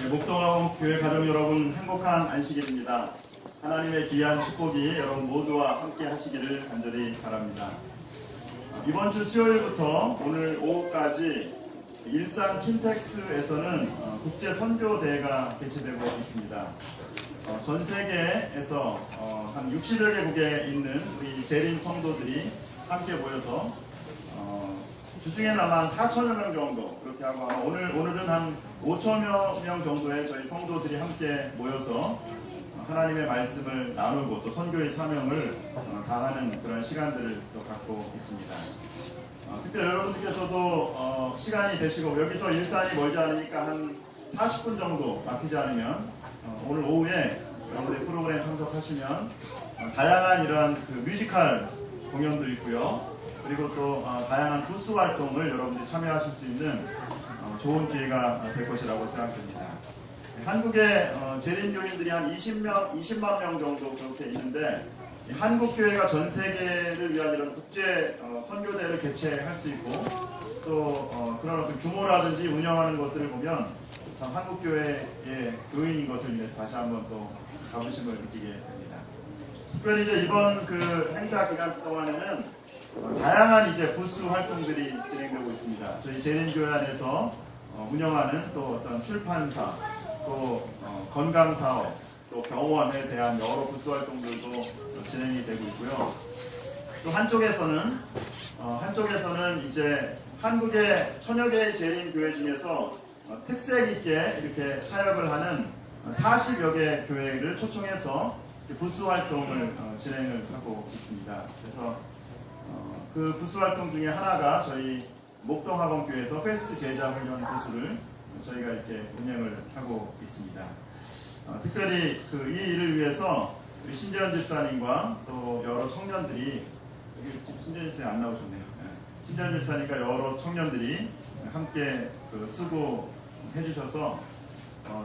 목동항 교회 가족 여러분, 행복한 안식일입니다. 하나님의 귀한 축복이 여러분 모두와 함께 하시기를 간절히 바랍니다. 이번 주 수요일부터 오늘 오후까지 일산 킨텍스에서는 국제 선교대회가 개최되고 있습니다. 전 세계에서 한 60여 개국에 있는 우리 재림 성도들이 함께 모여서 주중에는 아마 한 4천여 명 정도 그렇게 하고 아마 오늘은 한 5천여 명 정도의 저희 성도들이 함께 모여서 하나님의 말씀을 나누고 또 선교의 사명을 다하는 그런 시간들을 또 갖고 있습니다. 특별히 여러분들께서도 시간이 되시고 여기서 일산이 멀지 않으니까 한 40분 정도 막히지 않으면 오늘 오후에 여러분들의 프로그램 참석하시면 다양한 이런 뮤지컬 공연도 있고요. 그리고 또 다양한 부스 활동을 여러분들이 참여하실 수 있는 좋은 기회가 될 것이라고 생각됩니다. 한국의 재림교인들이 한 20만 명 정도 그렇게 있는데 한국 교회가 전 세계를 위한 이런 국제 선교대회를 개최할 수 있고 또 그런 어떤 규모라든지 운영하는 것들을 보면 참 한국 교회의 교인인 것을 인해서 다시 한번 또 자부심을 느끼게 됩니다. 특별히 이제 이번 행사 기간 동안에는 다양한 이제 부스 활동들이 진행되고 있습니다. 저희 재림교회 안에서 운영하는 또 어떤 출판사, 또 건강사업, 또 병원에 대한 여러 부스 활동들도 진행이 되고 있고요. 또 한쪽에서는 이제 한국의 천여 개의 재림교회 중에서 특색 있게 이렇게 사역을 하는 40여 개 교회를 초청해서 부스 활동을 진행을 하고 있습니다. 그래서 그 부스 활동 중에 하나가 저희 목동학원교회에서 페스트 제자훈련 부스를 저희가 이렇게 운영을 하고 있습니다. 특별히 이 일을 위해서 우리 신재현 집사님과 또 여러 청년들이 여기 신재현 집사님 안 나오셨네요. 신재현 집사님과 여러 청년들이 함께 수고해 주셔서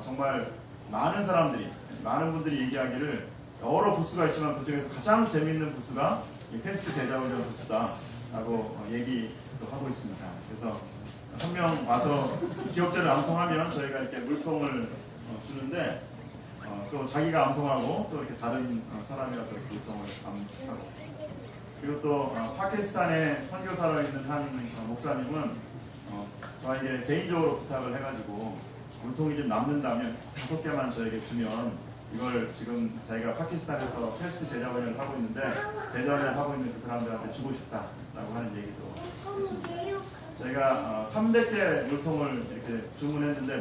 정말 많은 분들이 얘기하기를 여러 부스가 있지만 그 중에서 가장 재미있는 부스가 이 페스트 제자훈련 부스다라고 얘기도 하고 있습니다. 그래서 한 명 와서 기억자를 암송하면 저희가 이렇게 물통을 주는데 또 자기가 암송하고 또 이렇게 다른 사람이 와서 이렇게 물통을 암송하고 그리고 또 파키스탄에 선교사로 있는 한 목사님은 저에게 개인적으로 부탁을 해가지고 물통이 좀 남는다면 5개만 저에게 주면 이걸 지금 자기가 파키스탄에서 페스트 제자훈련을 하고 있는데 제자훈련을 하고 있는 그 사람들한테 주고 싶다라고 하는 얘기도 했습니다. 저희가 300개 물통을 이렇게 주문했는데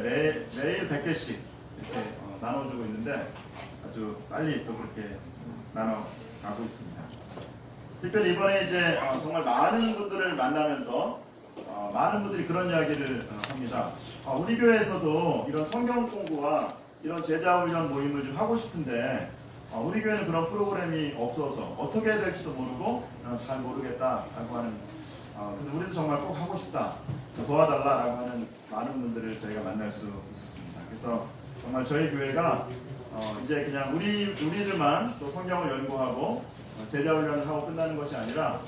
매일 100개씩 이렇게 나눠주고 있는데 아주 빨리 또 그렇게 나눠가고 있습니다. 특별히 이번에 이제 정말 많은 분들을 만나면서 많은 분들이 그런 이야기를 합니다. 우리 교회에서도 이런 성경 공부와 이런 제자훈련 모임을 좀 하고 싶은데 우리 교회는 그런 프로그램이 없어서 어떻게 해야 될지도 모르고 잘 모르겠다라고 하는 근데 우리도 정말 꼭 하고 싶다 도와달라라고 하는 많은 분들을 저희가 만날 수 있었습니다. 그래서 정말 저희 교회가 이제 그냥 우리들만 또 성경을 연구하고 제자훈련을 하고 끝나는 것이 아니라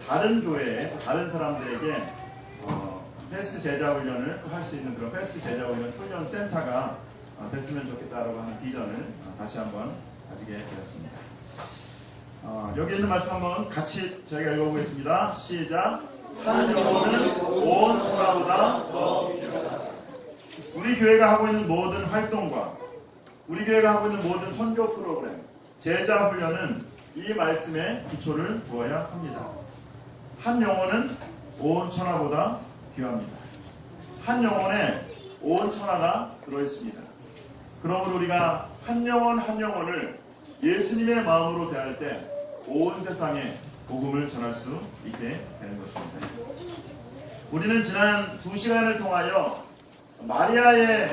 다른 교회에 다른 사람들에게 패스트 제자훈련을 할 수 있는 그런 패스트 제자훈련 훈련 센터가 됐으면 좋겠다라고 하는 비전을 다시 한번 가지게 되었습니다. 여기 있는 말씀 한번 같이 저희가 읽어보겠습니다. 시작. 한 영혼은 온 천하보다 더 귀하다. 우리 교회가 하고 있는 모든 활동과 우리 교회가 하고 있는 모든 선교 프로그램, 제자 훈련은 이 말씀에 기초를 두어야 합니다. 한 영혼은 온 천하보다 귀합니다. 한 영혼에 온 천하가 들어있습니다. 그러므로 우리가 한 영혼 한 영혼을 예수님의 마음으로 대할 때 온 세상에 복음을 전할 수 있게 되는 것입니다. 우리는 지난 2시간을 통하여 마리아가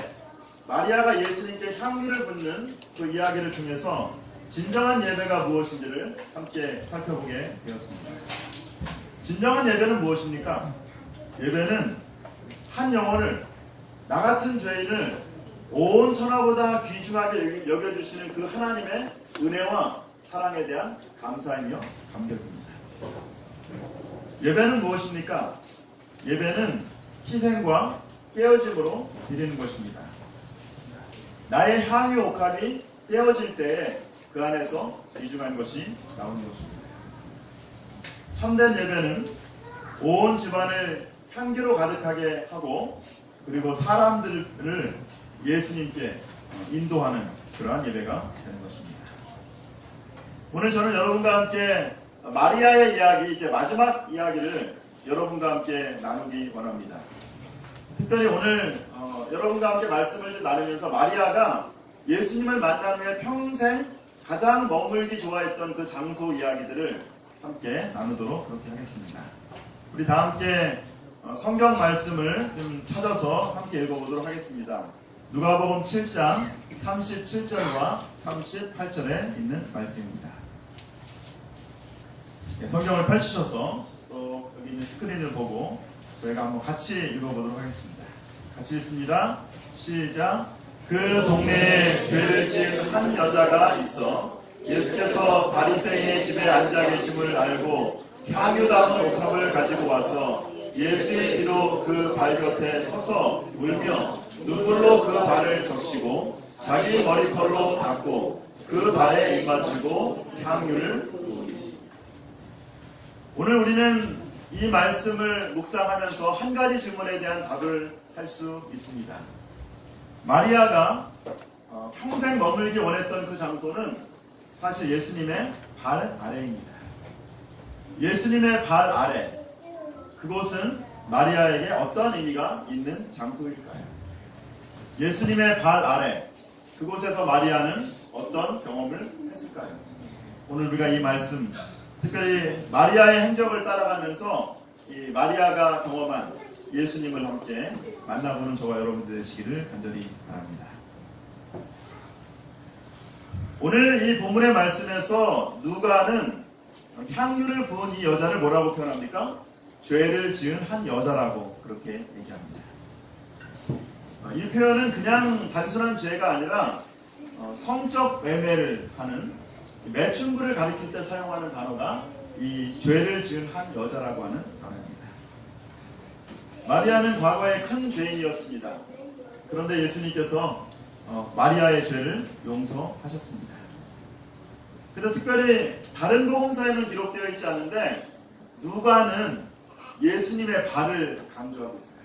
예수님께 향기를 붓는 그 이야기를 통해서 진정한 예배가 무엇인지를 함께 살펴보게 되었습니다. 진정한 예배는 무엇입니까? 예배는 한 영혼을 나 같은 죄인을 온 천하보다 귀중하게 여겨주시는 그 하나님의 은혜와 사랑에 대한 감사이며 감격입니다. 예배는 무엇입니까? 예배는 희생과 깨어짐으로 드리는 것입니다. 나의 향유 옥합이 떼어질 때에 그 안에서 귀중한 것이 나오는 것입니다. 참된 예배는 온 집안을 향기로 가득하게 하고 그리고 사람들을 예수님께 인도하는 그러한 예배가 되는 것입니다. 오늘 저는 여러분과 함께 마리아의 이야기, 이제 마지막 이야기를 여러분과 함께 나누기 원합니다. 특별히 오늘 여러분과 함께 말씀을 좀 나누면서 마리아가 예수님을 만난 후에 평생 가장 머물기 좋아했던 그 장소 이야기들을 함께 나누도록 그렇게 하겠습니다. 우리 다 함께 성경 말씀을 좀 찾아서 함께 읽어보도록 하겠습니다. 누가복음 7장 37절과 38절에 있는 말씀입니다. 성경을 펼치셔서 또 여기 있는 스크린을 보고 저희가 한번 같이 읽어보도록 하겠습니다. 같이 읽습니다. 시작. 그 동네에 죄를 지은 한 여자가 있어 예수께서 바리새인의 집에 앉아 계심을 알고 향유 담은 옥합을 가지고 와서 예수의 뒤로 그 발 곁에 서서 울며 눈물로 그 발을 적시고 자기 머리털로 닦고 그 발에 입맞추고 향유를 부으니. 오늘 우리는 이 말씀을 묵상하면서 한 가지 질문에 대한 답을 할 수 있습니다. 마리아가 평생 머물기 원했던 그 장소는 사실 예수님의 발 아래입니다. 예수님의 발 아래, 그곳은 마리아에게 어떤 의미가 있는 장소일까요? 예수님의 발 아래, 그곳에서 마리아는 어떤 경험을 했을까요? 오늘 우리가 이 말씀, 특별히 마리아의 행적을 따라가면서 이 마리아가 경험한 예수님을 함께 만나보는 저와 여러분들 되시기를 간절히 바랍니다. 오늘 이 본문의 말씀에서 누가는 향유를 부은 이 여자를 뭐라고 표현합니까? 죄를 지은 한 여자라고 그렇게 얘기합니다. 이 표현은 그냥 단순한 죄가 아니라 성적 매매를 하는 매춘부를 가리킬 때 사용하는 단어가 이 죄를 지은 한 여자라고 하는 단어입니다. 마리아는 과거에 큰 죄인이었습니다. 그런데 예수님께서 마리아의 죄를 용서하셨습니다. 그래서 특별히 다른 복음서에는 기록되어 있지 않은데 누가는 예수님의 발을 강조하고 있어요.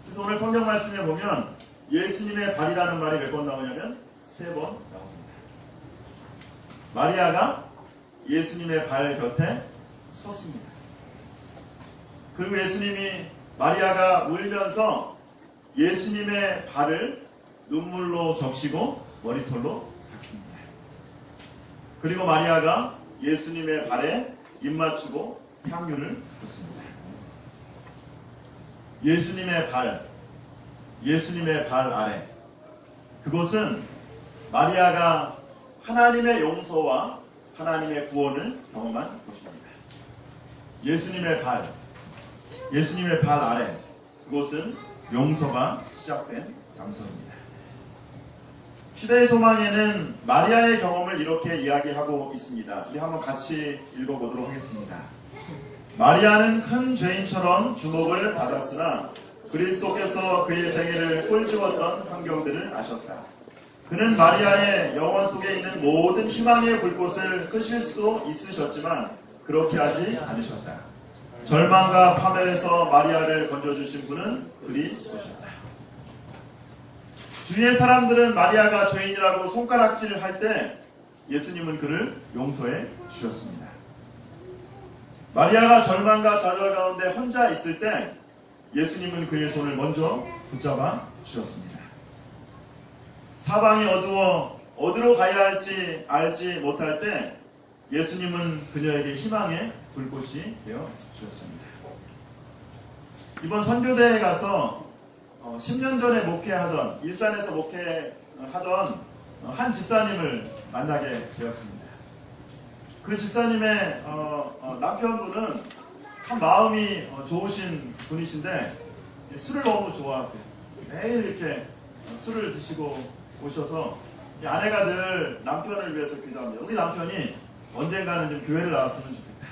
그래서 오늘 성경 말씀에 보면 예수님의 발이라는 말이 몇 번 나오냐면 3번 나옵니다. 마리아가 예수님의 발 곁에 섰습니다. 그리고 예수님이 마리아가 울면서 예수님의 발을 눈물로 적시고 머리털로 닦습니다. 그리고 마리아가 예수님의 발에 입맞추고 향유를 붓습니다. 예수님의 발 아래, 그곳은 마리아가 하나님의 용서와 하나님의 구원을 경험한 곳입니다. 예수님의 발 아래, 그곳은 용서가 시작된 장소입니다. 시대의 소망에는 마리아의 경험을 이렇게 이야기하고 있습니다. 우리 한번 같이 읽어보도록 하겠습니다. 마리아는 큰 죄인처럼 주목을 받았으나 그리스도께서 그의 생애를 꼴찌웠던 환경들을 아셨다. 그는 마리아의 영혼 속에 있는 모든 희망의 불꽃을 끄실 수 있으셨지만 그렇게 하지 않으셨다. 절망과 파멸에서 마리아를 건져주신 분은 그리스도셨다. 주위의 사람들은 마리아가 죄인이라고 손가락질을 할 때 예수님은 그를 용서해 주셨습니다. 마리아가 절망과 좌절 가운데 혼자 있을 때 예수님은 그의 손을 먼저 붙잡아 주셨습니다. 사방이 어두워 어디로 가야 할지 알지 못할 때 예수님은 그녀에게 희망의 불꽃이 되어 주셨습니다. 이번 선교대에 가서 10년 전에 목회하던, 일산에서 목회하던 한 집사님을 만나게 되었습니다. 그 집사님의 남편분은 참 마음이 좋으신 분이신데 술을 너무 좋아하세요. 매일 이렇게 술을 드시고 오셔서 아내가 늘 남편을 위해서 기도합니다. 우리 남편이 언젠가는 좀 교회를 나왔으면 좋겠다.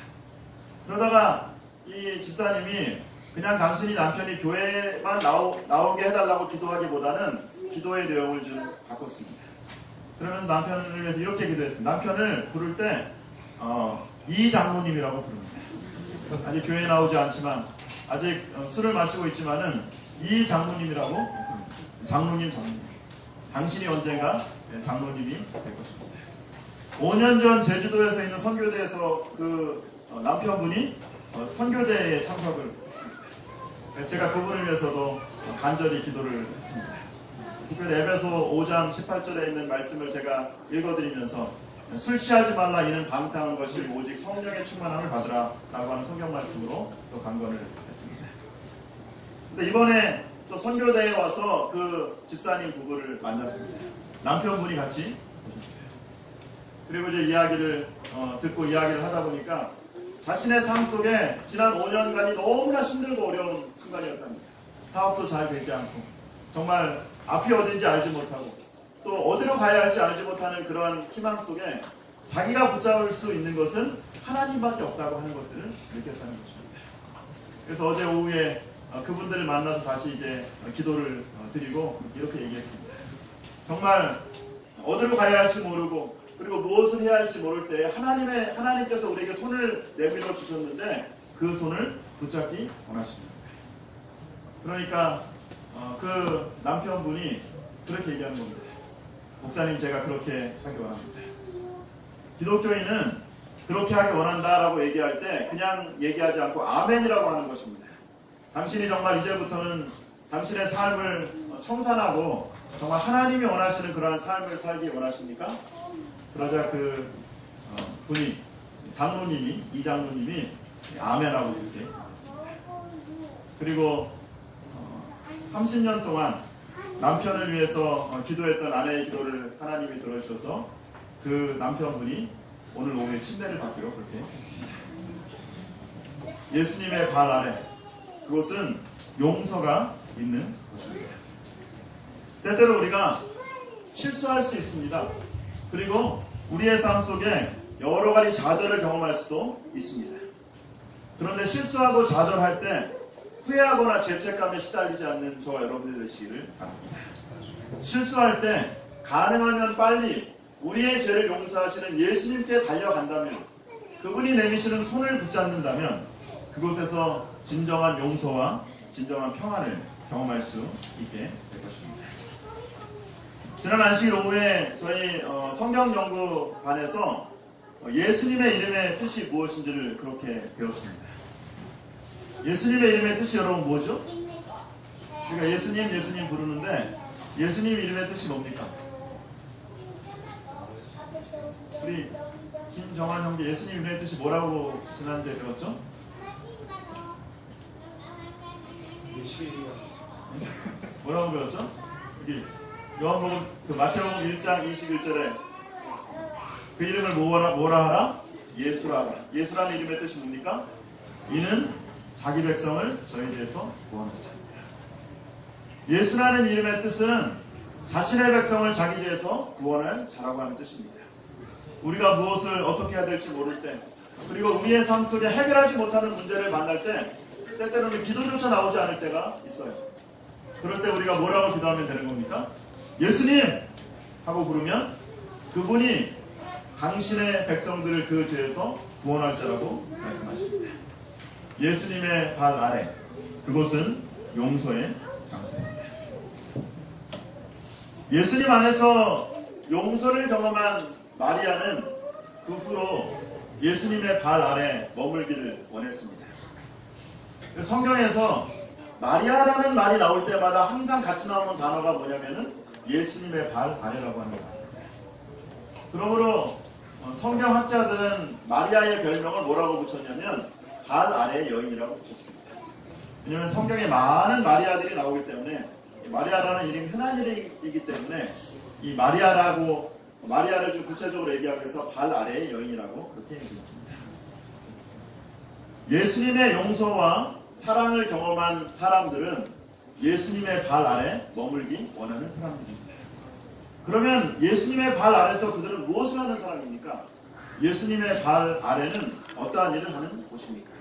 그러다가 이 집사님이 그냥 단순히 남편이 교회만 나오게 해달라고 기도하기보다는 기도의 내용을 좀 바꿨습니다. 그러면서 남편을 위해서 이렇게 기도했습니다. 남편을 부를 때 이 장로님이라고 부릅니다. 아직 교회에 나오지 않지만 아직 술을 마시고 있지만은 이 장로님이라고 부릅니다. 장로님. 당신이 언젠가 장로님이 될 것입니다. 5년 전 제주도에서 있는 선교대에서 그 남편분이 선교대에 참석을 했습니다. 제가 그분을 위해서도 간절히 기도를 했습니다. 특별히 에베소 5장 18절에 있는 말씀을 제가 읽어드리면서 술 취하지 말라 이는 방탕한 것이 오직 성령의 충만함을 받으라 라고 하는 성경 말씀으로 또 간건을 했습니다. 근데 이번에 또 선교대에 와서 그 집사님 부부를 만났습니다. 남편분이 같이 오셨어요. 그리고 이제 이야기를 듣고 이야기를 하다 보니까 자신의 삶 속에 지난 5년간이 너무나 힘들고 어려운 순간이었답니다. 사업도 잘 되지 않고 정말 앞이 어딘지 알지 못하고 또 어디로 가야 할지 알지 못하는 그러한 희망 속에 자기가 붙잡을 수 있는 것은 하나님밖에 없다고 하는 것들을 느꼈다는 것입니다. 그래서 어제 오후에 그분들을 만나서 다시 이제 기도를 드리고 이렇게 얘기했습니다. 정말 어디로 가야 할지 모르고 그리고 무엇을 해야 할지 모를 때 하나님께서 우리에게 손을 내밀어 주셨는데 그 손을 붙잡기 원하십니다. 그러니까 그 남편분이 그렇게 얘기하는 겁니다. 목사님, 제가 그렇게 하기 원합니다. 기독교인은 그렇게 하기 원한다라고 얘기할 때 그냥 얘기하지 않고 아멘이라고 하는 것입니다. 당신이 정말 이제부터는 당신의 삶을 청산하고 정말 하나님이 원하시는 그러한 삶을 살기 원하십니까? 그러자 그 분이 장로님이 이 장로님이 아멘하고 이렇게 했습니다. 그리고 30년 동안 남편을 위해서 기도했던 아내의 기도를 하나님이 들어주셔서 그 남편분이 오늘 오후에 침례를 받기로 그렇게 했습니다. 예수님의 발 아래 그곳은 용서가 있는 곳입니다. 때때로 우리가 실수할 수 있습니다. 그리고 우리의 삶 속에 여러 가지 좌절을 경험할 수도 있습니다. 그런데 실수하고 좌절할 때 후회하거나 죄책감에 시달리지 않는 저와 여러분들 되시기를 바랍니다. 실수할 때 가능하면 빨리 우리의 죄를 용서하시는 예수님께 달려간다면 그분이 내미시는 손을 붙잡는다면 그곳에서 진정한 용서와 진정한 평안을 경험할 수 있게 될 것입니다. 지난 안식일 오후에 저희 성경연구반에서 예수님의 이름의 뜻이 무엇인지를 그렇게 배웠습니다. 예수님의 이름의 뜻이 여러분 뭐죠? 그러니까 예수님 부르는데 예수님 이름의 뜻이 뭡니까? 우리 김정환 형제 예수님 이름의 뜻이 뭐라고 지난주에 배웠죠? 뭐라고 배웠죠? 여기 요한복음 그 마태복음 1장 21절에 그 이름을 뭐라 하라? 예수라 하라. 예수라는 이름의 뜻이 뭡니까? 이는 자기 백성을 저희에게서 구하는 자입니다. 예수라는 이름의 뜻은 자신의 백성을 자기 죄에서 구원할 자라고 하는 뜻입니다. 우리가 무엇을 어떻게 해야 될지 모를 때 그리고 우리의 삶 속에 해결하지 못하는 문제를 만날 때 때때로는 기도조차 나오지 않을 때가 있어요. 그럴 때 우리가 뭐라고 기도하면 되는 겁니까? 예수님! 하고 부르면 그분이 당신의 백성들을 그 죄에서 구원할 자라고 말씀하십니다. 예수님의 발 아래 그곳은 용서의 장소입니다. 예수님 안에서 용서를 경험한 마리아는 그 후로 예수님의 발 아래 머물기를 원했습니다. 성경에서 마리아라는 말이 나올 때마다 항상 같이 나오는 단어가 뭐냐면은 예수님의 발 아래라고 하는 겁니다. 그러므로 성경학자들은 마리아의 별명을 뭐라고 붙였냐면 발 아래의 여인이라고 붙였습니다. 왜냐하면 성경에 많은 마리아들이 나오기 때문에 마리아라는 이름이 흔한 이름이기 때문에 이 마리아를 좀 구체적으로 얘기하기 위해서 발 아래의 여인이라고 그렇게 얘기했습니다. 예수님의 용서와 사랑을 경험한 사람들은 예수님의 발 아래 머물기 원하는 사람들입니다. 그러면 예수님의 발 아래서 그들은 무엇을 하는 사람입니까? 예수님의 발 아래는 어떠한 일을 하는 곳입니까?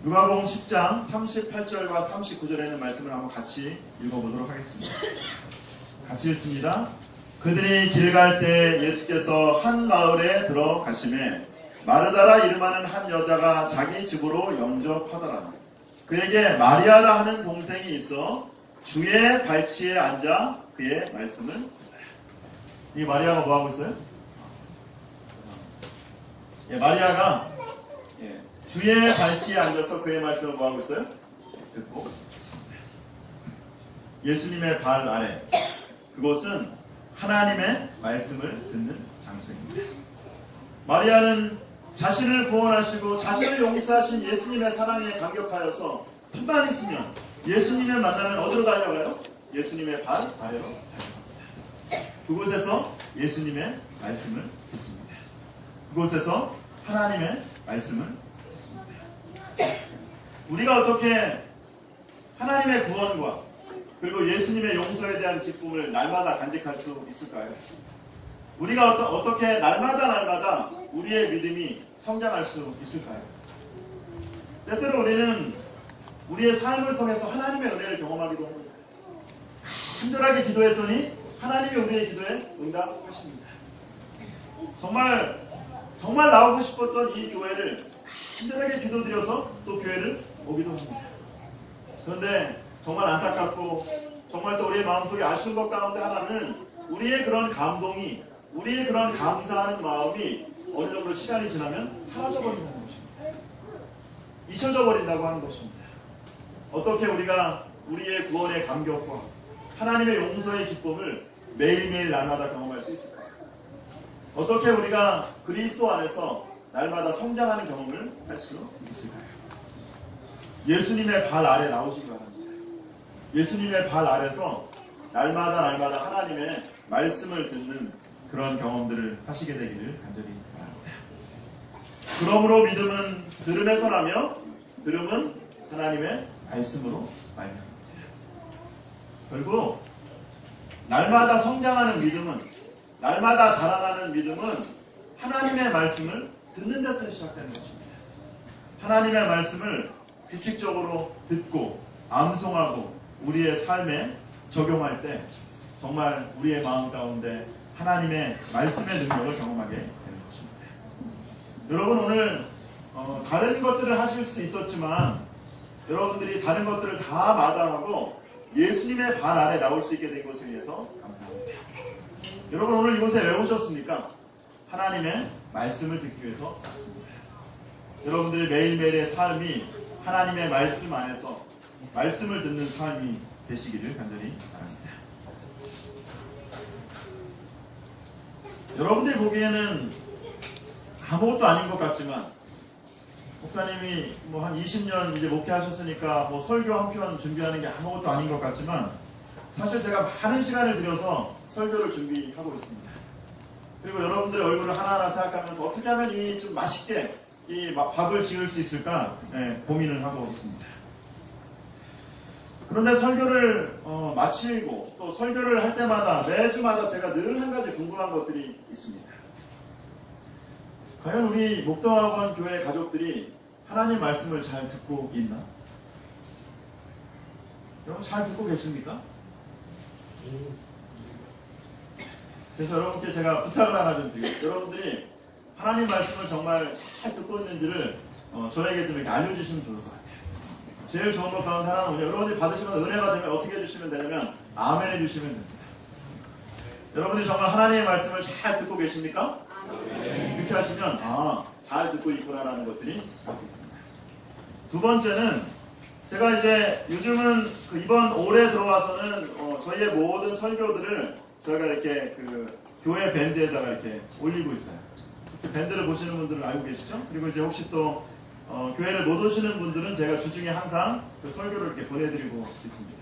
누가복음 10장 38절과 39절에 있는 말씀을 한번 같이 읽어보도록 하겠습니다. 같이 읽습니다. 그들이 길 갈 때 예수께서 한 마을에 들어가시매 마르다라 이름하는 한 여자가 자기 집으로 영접하더라. 그에게 마리아라 하는 동생이 있어 주의 발치에 앉아 그의 말씀을 듣더라. 이 마리아가 뭐 하고 있어요? 마리아가 주의 발치에 앉아서 그의 말씀을 뭐 하고 있어요? 듣고 있습니다. 예수님의 발 아래, 그곳은 하나님의 말씀을 듣는 장소입니다. 마리아는 자신을 구원하시고 자신을 용서하신 예수님의 사랑에 감격하여서 힘만 있으면 예수님을 만나면 어디로 달려가요? 예수님의 발 아래로 달려갑니다. 그곳에서 예수님의 말씀을 듣습니다. 그곳에서 하나님의 말씀을 듣습니다. 우리가 어떻게 하나님의 구원과 그리고 예수님의 용서에 대한 기쁨을 날마다 간직할 수 있을까요? 우리가 어떻게 날마다 우리의 믿음이 성장할 수 있을까요? 때때로 우리는 우리의 삶을 통해서 하나님의 은혜를 경험하기도 합니다. 간절하게 기도했더니 하나님이 우리의 기도에 응답하십니다. 정말 나오고 싶었던 이 교회를 간절하게 기도드려서 또 교회를 오기도 합니다. 그런데 정말 안타깝고 정말 또 우리의 마음속에 아쉬운 것 가운데 하나는 우리의 그런 감동이, 우리의 그런 감사하는 마음이 어느 정도 시간이 지나면 사라져버린다는 것입니다. 잊혀져 버린다고 하는 것입니다. 어떻게 우리가 우리의 구원의 감격과 하나님의 용서의 기쁨을 매일매일 날마다 경험할 수 있을까요? 어떻게 우리가 그리스도 안에서 날마다 성장하는 경험을 할 수 있을까요? 예수님의 발 아래 나오시기 바랍니다. 예수님의 발 아래서 날마다 하나님의 말씀을 듣는 그런 경험들을 하시게 되기를 간절히 바랍니다. 그러므로 믿음은 들음에서 나며 들음은 하나님의 말씀으로 말미암습니다. 결국 날마다 성장하는 믿음은, 날마다 자라나는 믿음은 하나님의 말씀을 듣는 데서 시작되는 것입니다. 하나님의 말씀을 규칙적으로 듣고 암송하고 우리의 삶에 적용할 때 정말 우리의 마음 가운데 하나님의 말씀의 능력을 경험하게 되는 것입니다. 여러분 오늘 다른 것들을 하실 수 있었지만 여러분들이 다른 것들을 다 마다하고 예수님의 발 아래 나올 수 있게 된 것에 위해서 감사합니다. 여러분 오늘 이곳에 왜 오셨습니까? 하나님의 말씀을 듣기 위해서 왔습니다. 여러분들의 매일매일의 삶이 하나님의 말씀 안에서 말씀을 듣는 삶이 되시기를 간절히 바랍니다. 여러분들 보기에는 아무것도 아닌 것 같지만 목사님이 한 20년 이제 목회하셨으니까 설교 한 편 준비하는 게 아무것도 아닌 것 같지만 사실 제가 많은 시간을 들여서 설교를 준비하고 있습니다. 그리고 여러분들의 얼굴을 하나하나 생각하면서 어떻게 하면 좀 맛있게 이 밥을 지을 수 있을까 고민을 하고 있습니다. 그런데 설교를 마치고 또 설교를 할 때마다 매주마다 제가 늘 한 가지 궁금한 것들이 있습니다. 과연 우리 목동학원 교회 가족들이 하나님 말씀을 잘 듣고 있나? 여러분 잘 듣고 계십니까? 그래서 여러분께 제가 부탁을 하나 좀 드릴게요. 여러분들이 하나님 말씀을 정말 잘 듣고 있는지를 저에게 좀 이렇게 알려주시면 좋을 것 같아요. 제일 좋은 것 가운데 하나는 뭐냐? 여러분들이 받으시면 은혜가 되면 어떻게 해주시면 되냐면 아멘 해주시면 됩니다. 여러분들이 정말 하나님의 말씀을 잘 듣고 계십니까? 아멘. 이렇게 하시면 잘 듣고 있구나라는 것들이 보입니다. 두 번째는 제가 이제 요즘은 이번 올해 들어와서는 저희의 모든 설교들을 저희가 이렇게 교회 밴드에다가 이렇게 올리고 있어요. 밴드를 보시는 분들은 알고 계시죠? 그리고 이제 혹시 또 교회를 못 오시는 분들은 제가 주중에 항상 그 설교를 이렇게 보내드리고 있습니다.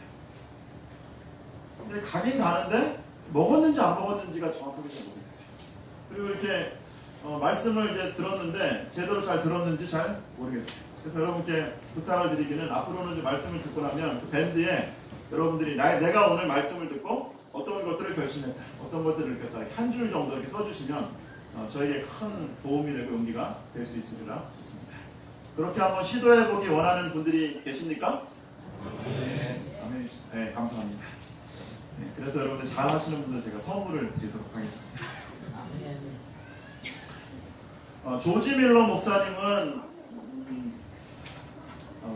근데 가긴 가는데 먹었는지 안 먹었는지가 정확하게 잘 모르겠어요. 그리고 이렇게 말씀을 이제 들었는데 제대로 잘 들었는지 잘 모르겠어요. 그래서 여러분께 부탁을 드리기는 앞으로는 이제 말씀을 듣고 나면 그 밴드에 여러분들이 내가 오늘 말씀을 듣고 어떤 것들을 결심했다, 어떤 것들을 느꼈다 한 줄 정도 이렇게 써주시면 저에게 큰 도움이 되고 용기가 될 수 있으리라 믿습니다. 그렇게 한번 시도해보기 원하는 분들이 계십니까? 아멘. 네, 감사합니다. 네, 그래서 여러분들 잘 하시는 분들 제가 선물을 드리도록 하겠습니다. 조지 밀러 목사님은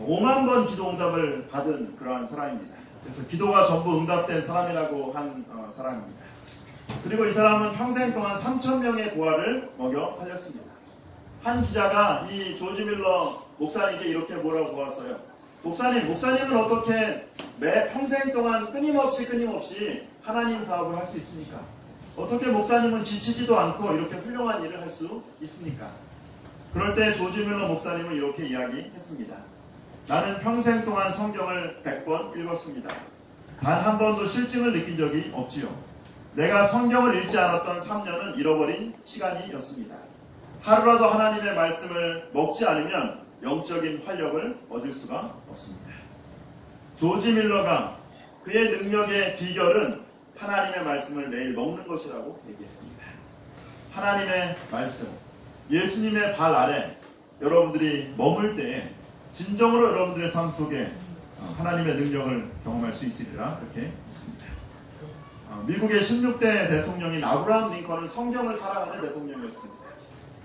5만 번 기도 응답을 받은 그러한 사람입니다. 그래서 기도가 전부 응답된 사람이라고 한 사람입니다. 그리고 이 사람은 평생 동안 3,000명의 고아를 먹여 살렸습니다. 한 기자가 이 조지 밀러 목사님께 이렇게 뭐라고 보았어요. 목사님은 어떻게 평생 동안 끊임없이 하나님 사업을 할 수 있습니까? 어떻게 목사님은 지치지도 않고 이렇게 훌륭한 일을 할 수 있습니까? 그럴 때 조지 밀러 목사님은 이렇게 이야기했습니다. 나는 평생 동안 성경을 100번 읽었습니다. 단 한 번도 실증을 느낀 적이 없지요. 내가 성경을 읽지 않았던 3년은 잃어버린 시간이었습니다. 하루라도 하나님의 말씀을 먹지 않으면 영적인 활력을 얻을 수가 없습니다. 조지 밀러가 그의 능력의 비결은 하나님의 말씀을 매일 먹는 것이라고 얘기했습니다. 하나님의 말씀, 예수님의 발 아래 여러분들이 머물 때에 진정으로 여러분들의 삶 속에 하나님의 능력을 경험할 수 있으리라 그렇게 믿습니다. 미국의 16대 대통령인 아브라함 링컨은 성경을 사랑하는 대통령이었습니다.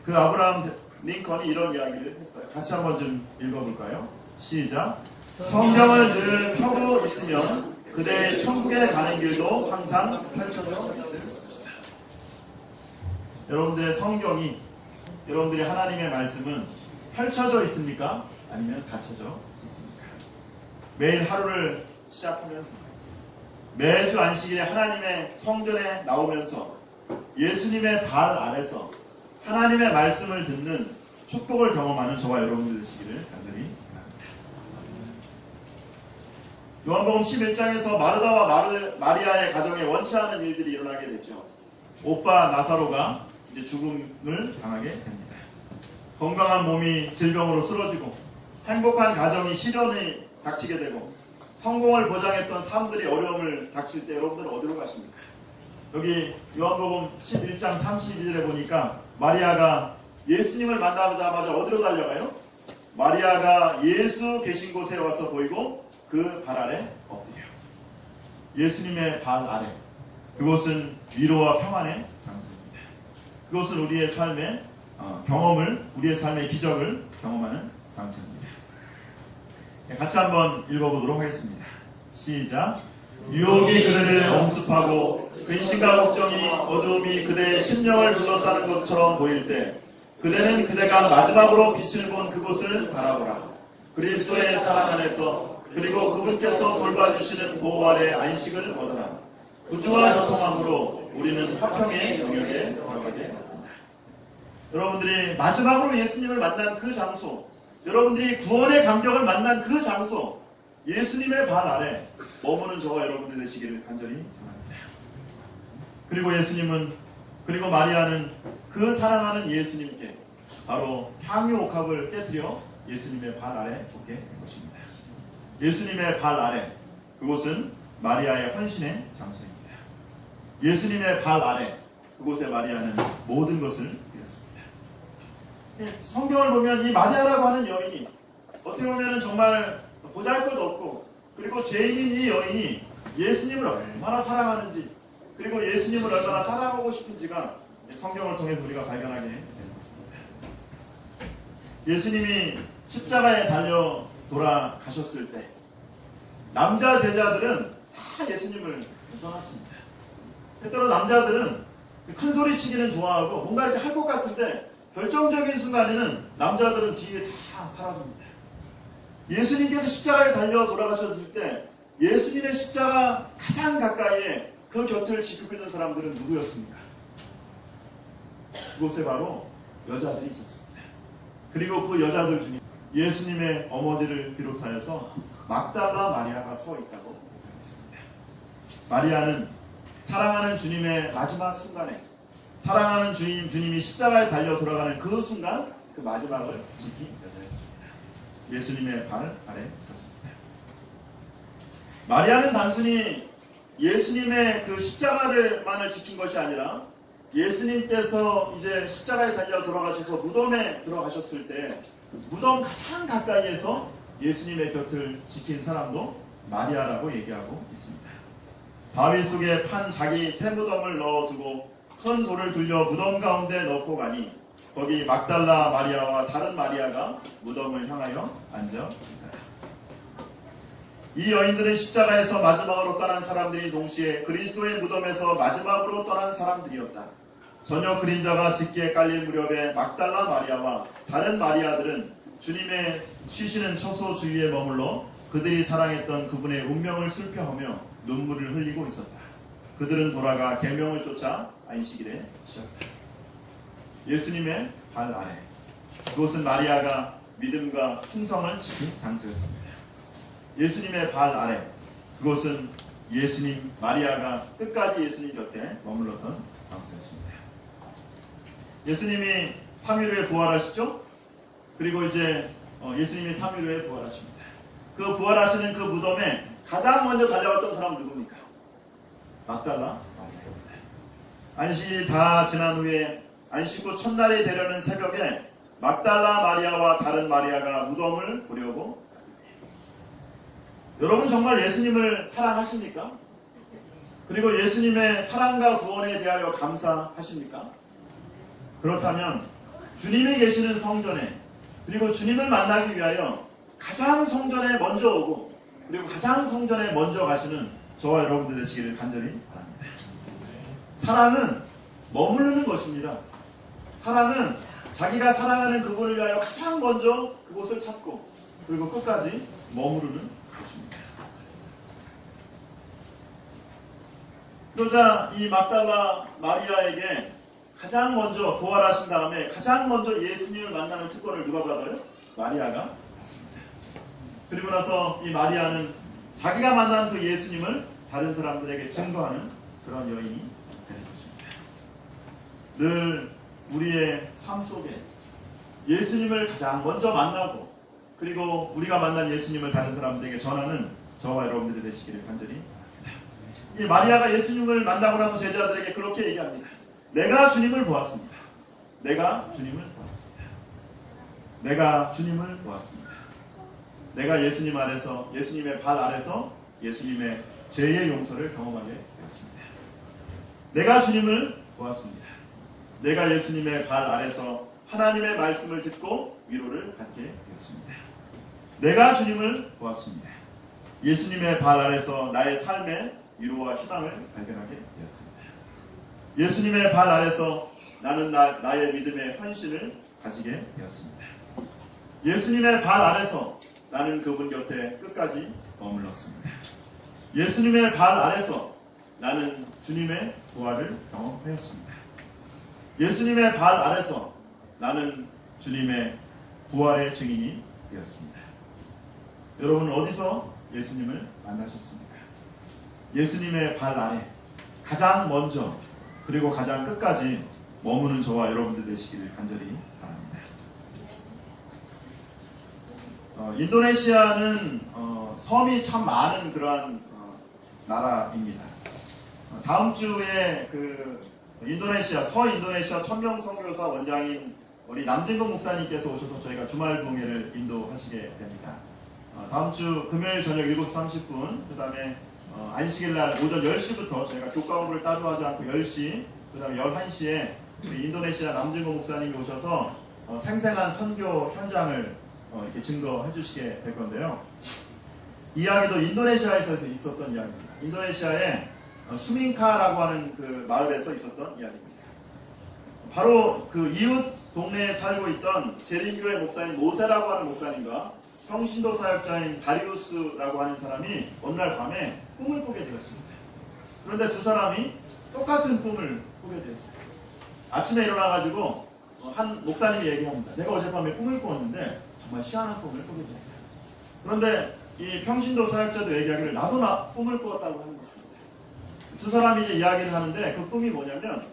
그 아브라함 링컨이 이런 이야기를 했어요. 같이 한번 좀 읽어볼까요? 시작. 성경을 늘 펴고 있으면 그대의 천국에 가는 길도 항상 펼쳐져 있을 것이다. 여러분들의 성경이, 여러분들의 하나님의 말씀은 펼쳐져 있습니까? 아니면 닫혀져 있습니까? 매일 하루를 시작하면서 매주 안식일에 하나님의 성전에 나오면서 예수님의 발 아래서 하나님의 말씀을 듣는 축복을 경험하는 저와 여러분들 되시기를 간절히 바랍니다. 요한복음 11장에서 마르다와 마리아의 가정에 원치 않은 일들이 일어나게 되죠. 오빠 나사로가 이제 죽음을 당하게 됩니다. 건강한 몸이 질병으로 쓰러지고 행복한 가정이 시련이 닥치게 되고 성공을 보장했던 사람들이 어려움을 닥칠 때 여러분들은 어디로 가십니까? 여기 요한복음 11장 32절에 보니까 마리아가 예수님을 만나자마자 어디로 달려가요? 마리아가 예수 계신 곳에 와서 보이고 그 발 아래 엎드려. 예수님의 발 아래. 그곳은 위로와 평안의 장소입니다. 그것은 우리의 삶의 경험을, 우리의 삶의 기적을 경험하는 장소입니다. 같이 한번 읽어보도록 하겠습니다. 시작. 유혹이 그대를 엄습하고 근심과 걱정이 어두움이 그대의 심령을 둘러싸는 것처럼 보일 때 그대는 그대가 마지막으로 빛을 본 그곳을 바라보라. 그리스도의 사랑 안에서 그리고 그분께서 돌봐주시는 보호 아래 안식을 얻어라. 구주와 교통함으로 우리는 화평의 영역에 들어가게 됩니다. 여러분들이 마지막으로 예수님을 만난 그 장소, 여러분들이 구원의 감격을 만난 그 장소, 예수님의 발 아래 머무는 저와 여러분들 되시기를 간절히 바랍니다. 그리고 예수님은, 그리고 마리아는 그 사랑하는 예수님께 바로 향유 옥합을 깨뜨려 예수님의 발 아래 놓게 된 것입니다. 예수님의 발 아래, 그곳은 마리아의 헌신의 장소입니다. 예수님의 발 아래, 그곳에 마리아는 모든 것을 이뤘습니다. 성경을 보면 이 마리아라고 하는 여인이 어떻게 보면 정말 보잘것없고 그리고 죄인인 이 여인이 예수님을 얼마나 사랑하는지 그리고 예수님을 얼마나 따라가고 싶은지가 성경을 통해서 우리가 발견하게 됩니다. 예수님이 십자가에 달려 돌아가셨을 때 남자 제자들은 다 예수님을 떠났습니다. 때때로 남자들은 큰 소리 치기는 좋아하고 뭔가 이렇게 할 것 같은데 결정적인 순간에는 남자들은 뒤에 다 사라집니다. 예수님께서 십자가에 달려 돌아가셨을 때 예수님의 십자가 가장 가까이에 그 곁을 지키고 있는 사람들은 누구였습니까? 그곳에 바로 여자들이 있었습니다. 그리고 그 여자들 중에 예수님의 어머니를 비롯하여서 막달라 마리아가 서 있다고 있습니다. 마리아는 사랑하는 주님의 마지막 순간에 사랑하는 주님이 십자가에 달려 돌아가는 그 순간 그 마지막을 지킨 여자였습니다. 예수님의 발 아래 있었습니다. 마리아는 단순히 예수님의 그 십자가를만을 지킨 것이 아니라 예수님께서 이제 십자가에 달려 돌아가셔서 무덤에 들어가셨을 때 무덤 가장 가까이에서 예수님의 곁을 지킨 사람도 마리아라고 얘기하고 있습니다. 바위 속에 판 자기 새 무덤을 넣어두고 큰 돌을 들려 무덤 가운데 넣고 가니 거기 막달라 마리아와 다른 마리아가 무덤을 향하여 앉아 있더라. 이 여인들은 십자가에서 마지막으로 떠난 사람들이 동시에 그리스도의 무덤에서 마지막으로 떠난 사람들이었다. 저녁 그림자가 짙게 깔릴 무렵에 막달라 마리아와 다른 마리아들은 주님의 쉬시는 처소 주위에 머물러 그들이 사랑했던 그분의 운명을 슬퍼하며 눈물을 흘리고 있었다. 그들은 돌아가 계명을 쫓아 안식일에 쉬었다. 예수님의 발 아래, 그곳은 마리아가 믿음과 충성을 지킨 장소였습니다. 예수님의 발 아래, 그곳은 예수님, 마리아가 끝까지 예수님 곁에 머물렀던 장소였습니다. 예수님이 3일 후에 부활하시죠? 그리고 이제 예수님이 3일 후에 부활하십니다. 그 부활하시는 그 무덤에 가장 먼저 달려왔던 사람 누굽니까? 막달라 마리아입니다. 안식이 다 지난 후에 안식 후 첫날이 되려는 새벽에 막달라 마리아와 다른 마리아가 무덤을 보려고 갑니다. 여러분 정말 예수님을 사랑하십니까? 그리고 예수님의 사랑과 구원에 대하여 감사하십니까? 그렇다면 주님이 계시는 성전에, 그리고 주님을 만나기 위하여 가장 성전에 먼저 오고 그리고 가장 성전에 먼저 가시는 저와 여러분들 되시기를 간절히 바랍니다. 사랑은 머무르는 것입니다. 사랑은 자기가 사랑하는 그분을 위하여 가장 먼저 그곳을 찾고 그리고 끝까지 머무르는 것입니다. 그러자 이 막달라 마리아에게 가장 먼저 부활하신 다음에 가장 먼저 예수님을 만나는 특권을 누가 받아요? 마리아가 받습니다. 그리고 나서 이 마리아는 자기가 만난 그 예수님을 다른 사람들에게 증거하는 그런 여인이 되는 것입니다. 늘 우리의 삶 속에 예수님을 가장 먼저 만나고 그리고 우리가 만난 예수님을 다른 사람들에게 전하는 저와 여러분들이 되시기를 간절히 바랍니다. 이 마리아가 예수님을 만나고 나서 제자들에게 그렇게 얘기합니다. 내가 주님을 보았습니다. 내가 주님을 보았습니다. 내가 주님을 보았습니다. 내가 예수님 아래서, 예수님의 발 아래서 예수님의 죄의 용서를 경험하게 되었습니다. 내가 주님을 보았습니다. 내가 예수님의 발 아래서 하나님의 말씀을 듣고 위로를 받게 되었습니다. 내가 주님을 보았습니다. 예수님의 발 아래서 나의 삶의 위로와 희망을 발견하게 되었습니다. 예수님의 발 아래서 나는 나의 믿음의 헌신을 가지게 되었습니다. 예수님의 발 아래서 나는 그분 곁에 끝까지 머물렀습니다. 예수님의 발 아래서 나는 주님의 부활을 경험하였습니다. 예수님의 발 아래서 나는 주님의 부활의 증인이 되었습니다. 여러분 어디서 예수님을 만나셨습니까? 예수님의 발 아래 가장 먼저 그리고 가장 끝까지 머무는 저와 여러분들 되시기를 간절히 바랍니다. 인도네시아는 섬이 참 많은 그러한 나라입니다. 다음 주에 그 인도네시아, 서인도네시아 천명선교사 원장인 우리 남진국 목사님께서 오셔서 저희가 주말 부흥회를 인도하시게 됩니다. 다음 주 금요일 저녁 7시 30분, 그 다음에 안식일날 오전 10시부터 저희가 교과 공부를 따로 하지 않고 10시, 그 다음에 11시에 우리 인도네시아 남진국 목사님이 오셔서 생생한 선교 현장을 이렇게 증거해 주시게 될 건데요. 이야기도 인도네시아에서 있었던 이야기입니다. 인도네시아의 수민카라고 하는 그 마을에서 있었던 이야기입니다. 바로 그 이웃 동네에 살고 있던 재림교회 목사님 모세라고 하는 목사님과 평신도 사역자인 다리우스라고 하는 사람이 어느 날 밤에 꿈을 꾸게 되었습니다. 그런데 두 사람이 똑같은 꿈을 꾸게 되었어요. 아침에 일어나가지고 한 목사님이 얘기합니다. 내가 어젯밤에 꿈을 꾸었는데 정말 희한한 꿈을 꾸게 되었다. 그런데 이 평신도 사역자도 얘기하기를 나도 꿈을 꾸었다고 하는 것입니다. 두 사람이 이제 이야기를 하는데 그 꿈이 뭐냐면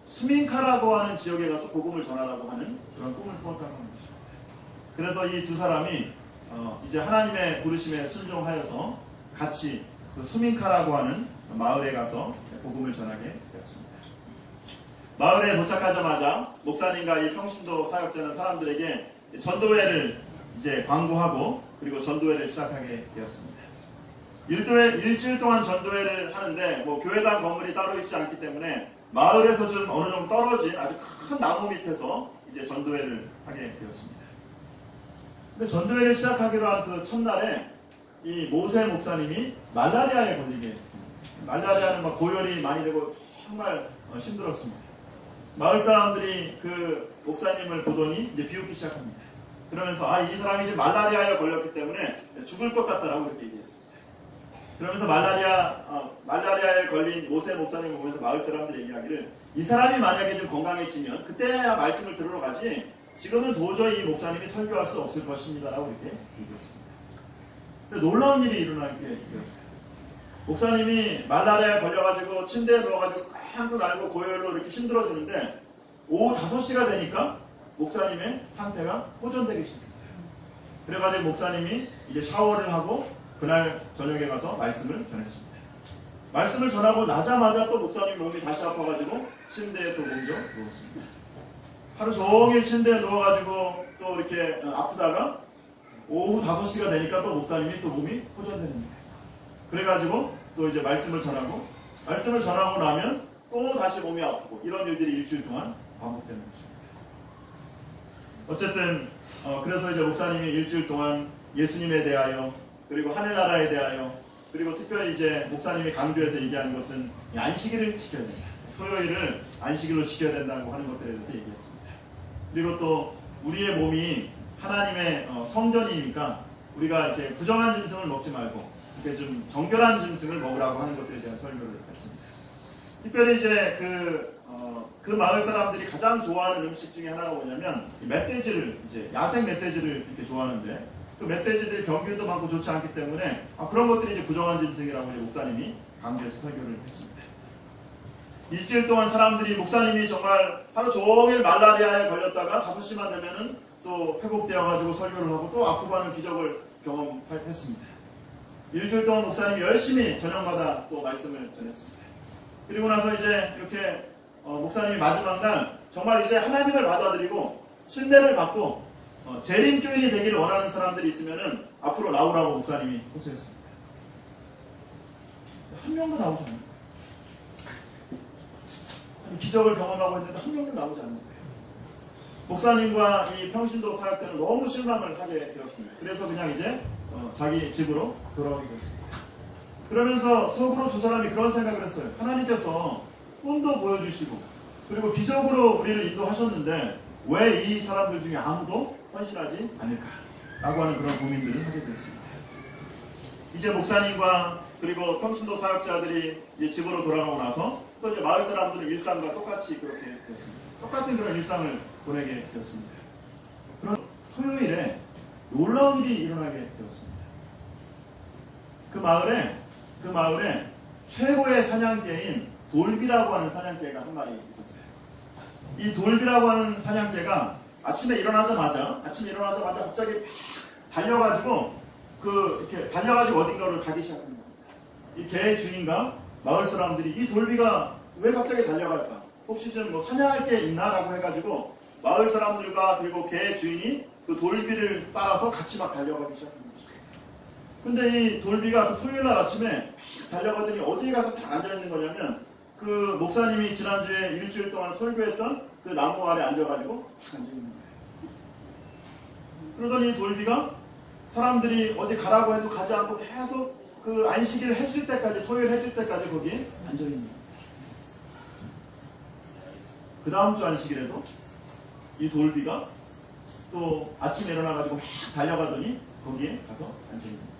수민카라고 하는 지역에 가서 복음을 전하라고 하는 그런 꿈을 꾸었다고 하는 것입니다. 그래서 이 두 사람이 이제 하나님의 부르심에 순종하여서 같이 그 수민카라고 하는 마을에 가서 복음을 전하게 되었습니다. 마을에 도착하자마자 목사님과 이 평신도 사역자는 사람들에게 전도회를 이제 광고하고 그리고 전도회를 시작하게 되었습니다. 일주일 동안 전도회를 하는데 뭐 교회당 건물이 따로 있지 않기 때문에 마을에서 좀 어느 정도 떨어진 아주 큰 나무 밑에서 이제 전도회를 하게 되었습니다. 근데 전도회를 시작하기로 한 그 첫날에 이 모세 목사님이 말라리아에 걸리게, 말라리아는 막 고열이 많이 되고 정말 힘들었습니다. 마을 사람들이 그 목사님을 보더니 이제 비웃기 시작합니다. 그러면서 이 사람이 이제 말라리아에 걸렸기 때문에 죽을 것 같다라고 그렇게 얘기했습니다. 그러면서 말라리아에 걸린 모세 목사님을 보면서 마을 사람들의 이야기를, 이 사람이 만약에 좀 건강해지면 그때야 말씀을 들으러 가지 지금은 도저히 이 목사님이 설교할 수 없을 것입니다라고 이렇게 얘기했습니다. 근데 놀라운 일이 일어나게 되었어요. 목사님이 말라리아에 걸려가지고 침대에 누워가지고 깡깡 앓고 고열로 이렇게 힘들어지는데 오후 5시가 되니까 목사님의 상태가 호전되기 시작했어요. 그래가지고 목사님이 이제 샤워를 하고 그날 저녁에 가서 말씀을 전했습니다. 말씀을 전하고 나자마자 또 목사님 몸이 다시 아파가지고 침대에 또 먼저 누웠습니다. 하루 종일 침대에 누워가지고 또 이렇게 아프다가 오후 5시가 되니까 또 목사님이 또 몸이 호전되는 거예요. 그래가지고 또 이제 말씀을 전하고 나면 또 다시 몸이 아프고 이런 일들이 일주일 동안 반복되는 것입니다. 어쨌든 그래서 이제 목사님이 일주일 동안 예수님에 대하여 그리고 하늘나라에 대하여 그리고 특별히 이제 목사님이 강조해서 얘기하는 것은 안식일을 지켜야 된다. 토요일을 안식일로 지켜야 된다고 하는 것들에 대해서 얘기했습니다. 그리고 또 우리의 몸이 하나님의 성전이니까 우리가 이렇게 부정한 짐승을 먹지 말고 이렇게 좀 정결한 짐승을 먹으라고 하는 것들에 대한 설교를 했습니다. 특별히 이제 그 마을 사람들이 가장 좋아하는 음식 중에 하나가 뭐냐면 멧돼지를, 이제 야생 멧돼지를 이렇게 좋아하는데 그 멧돼지들이 병균도 많고 좋지 않기 때문에 그런 것들이 이제 부정한 짐승이라고 이제 목사님이 강조해서 설교를 했습니다. 일주일 동안 사람들이 목사님이 정말 하루 종일 말라리아에 걸렸다가 5시만 되면은 또 회복되어가지고 설교를 하고 또 아프고 하는 기적을 경험했습니다. 일주일 동안 목사님이 열심히 저녁마다 또 말씀을 전했습니다. 그리고 나서 이제 이렇게 목사님이 마지막 날 정말 이제 하나님을 받아들이고 침례를 받고 재림교인이 되기를 원하는 사람들이 있으면은 앞으로 나오라고 목사님이 호소했습니다. 한 명도 나오지 않아요. 기적을 경험하고 있는데 한 명도 나오지 않는 거예요. 목사님과 이 평신도 사역자는 너무 실망을 하게 되었습니다. 그래서 그냥 이제 자기 집으로 돌아오게 되었습니다. 그러면서 속으로 두 사람이 그런 생각을 했어요. 하나님께서 꿈도 보여주시고 그리고 기적으로 우리를 인도하셨는데 왜 이 사람들 중에 아무도 헌신하지 않을까라고 하는 그런 고민들을 하게 되었습니다. 이제 목사님과 그리고 평신도 사역자들이 이제 집으로 돌아가고 나서 또 이제 마을 사람들은 일상과 똑같이 그렇게 되었습니다. 똑같은 그런 일상을 보내게 되었습니다. 그런 토요일에 놀라운 일이 일어나게 되었습니다. 그 마을에 최고의 사냥개인 돌비라고 하는 사냥개가 한 마리 있었어요. 이 돌비라고 하는 사냥개가 아침에 일어나자마자 갑자기 달려가지고 이렇게 달려가지고 어딘가를 가기 시작합니다. 이 개의 주인과 마을 사람들이 이 돌비가 왜 갑자기 달려갈까? 혹시 좀 뭐 사냥할 게 있나라고 해가지고 마을 사람들과 그리고 개의 주인이 그 돌비를 따라서 같이 막 달려가기 시작합니다. 근데 이 돌비가 그 토요일 날 아침에 달려가더니 어디에 가서 딱 앉아있는 거냐면 그 목사님이 지난주에 일주일 동안 설교했던 그 나무 아래 앉아가지고 딱 앉아있는 거예요. 그러더니 돌비가 사람들이 어디 가라고 해도 가지 않고 계속 그 안식일 해줄 때까지, 토요일 해줄 때까지 거기에 앉아있는 거예요. 그 다음 주 안식일에도 이 돌비가 또 아침에 일어나가지고 막 달려가더니 거기에 가서 앉아있는 거예요.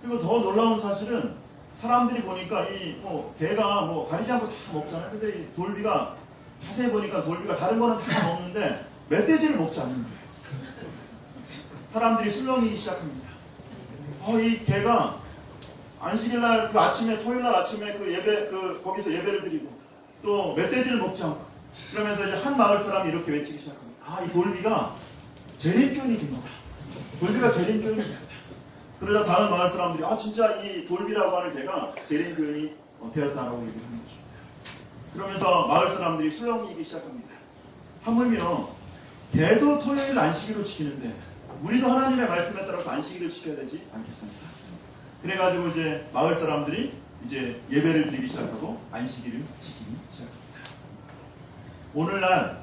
그리고 더 놀라운 사실은 사람들이 보니까 개가 가리지 않고 다 먹잖아요. 근데 이 돌비가 자세히 보니까 돌비가 다른 거는 다 먹는데 멧돼지를 먹지 않는 거예요. 사람들이 술렁이기 시작합니다. 이 개가 안식일날 그 아침에 토요일날 아침에 거기서 예배를 드리고 또 멧돼지를 먹지 않고 그러면서 이제 한 마을 사람이 이렇게 외치기 시작합니다. 이 돌비가 재림교인이 된 거다. 돌비가 재림교인이 됐다. 그러자 다른 마을 사람들이 진짜 이 돌비라고 하는 개가 재림교인이 되었다라고 얘기를 하는 거죠. 그러면서 마을 사람들이 술렁이기 시작합니다. 하물며 개도 토요일 안식일로 지키는데 우리도 하나님의 말씀에 따라서 안식일을 지켜야 되지 않겠습니까? 그래가지고 이제 마을 사람들이 이제 예배를 드리기 시작하고 안식일을 지키기 시작합니다. 오늘날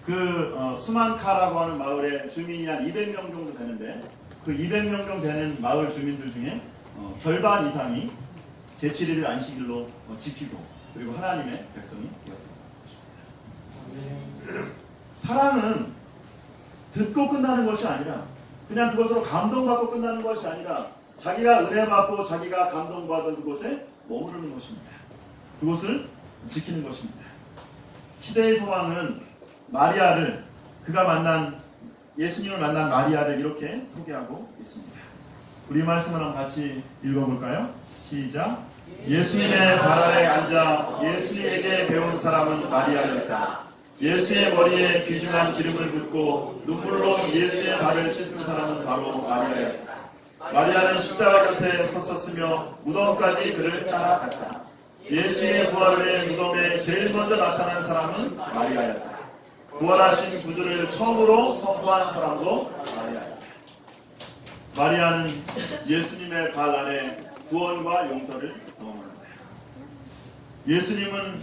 그 수만카라고 하는 마을의 주민이 한 200명 정도 되는데 그 200명 정도 되는 마을 주민들 중에 절반 이상이 제7일을 안식일로 지키고 그리고 하나님의 백성이 되었습니다. 사랑은 듣고 끝나는 것이 아니라 그냥 그것으로 감동받고 끝나는 것이 아니라 자기가 은혜받고 자기가 감동받은 그곳에 머무르는 것입니다. 그곳을 지키는 것입니다. 시대의 소망은 마리아를 그가 만난 예수님을 만난 마리아를 이렇게 소개하고 있습니다. 우리 말씀을 한번 같이 읽어볼까요? 시작. 예수님의 발 아래 앉아 예수님에게 배운 사람은 마리아였다. 예수의 머리에 귀중한 기름을 붓고 눈물로 예수의 발을 씻은 사람은 바로 마리아였다. 마리아는 십자가 곁에 섰었으며 무덤까지 그를 따라갔다. 예수의 부활 후에 무덤에 제일 먼저 나타난 사람은 마리아였다. 부활하신 구주를 처음으로 선포한 사람도 마리아였다. 마리아는 예수님의 발 아래 구원과 용서를 경험합니다. 예수님은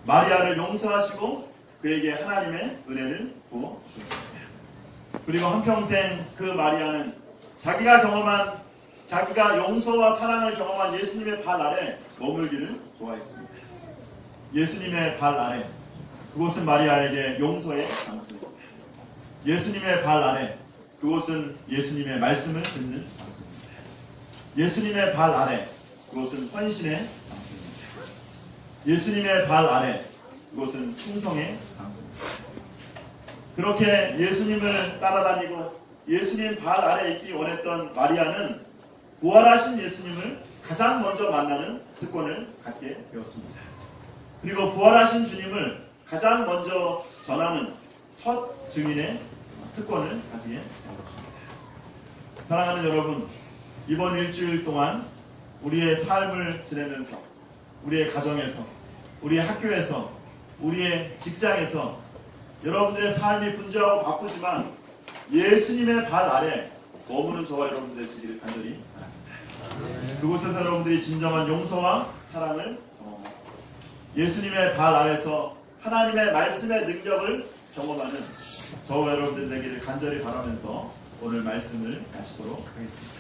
마리아를 용서하시고 그에게 하나님의 은혜를 부어 주셨습니다. 그리고 한평생 그 마리아는 자기가 용서와 사랑을 경험한 예수님의 발 아래 머물기를 좋아했습니다. 예수님의 발 아래, 그곳은 마리아에게 용서의 장소입니다. 예수님의 발 아래, 그곳은 예수님의 말씀을 듣는 장소입니다. 예수님의 발 아래, 그곳은 헌신의 장소입니다. 예수님의 발 아래, 그곳은 충성의 장소입니다. 그렇게 예수님을 따라다니고 예수님 발 아래 있기 원했던 마리아는 부활하신 예수님을 가장 먼저 만나는 특권을 갖게 되었습니다. 그리고 부활하신 주님을 가장 먼저 전하는 첫 증인의 특권을 가지게 된 것입니다. 사랑하는 여러분, 이번 일주일 동안 우리의 삶을 지내면서 우리의 가정에서 우리의 학교에서 우리의 직장에서 여러분들의 삶이 분주하고 바쁘지만 예수님의 발 아래 머무는 저와 여러분들 되시기를 간절히 바랍니다. 그곳에서 여러분들이 진정한 용서와 사랑을 경험하고 예수님의 발 아래서 하나님의 말씀의 능력을 경험하는 저와 여러분들 되기를 간절히 바라면서 오늘 말씀을 마치도록 하겠습니다.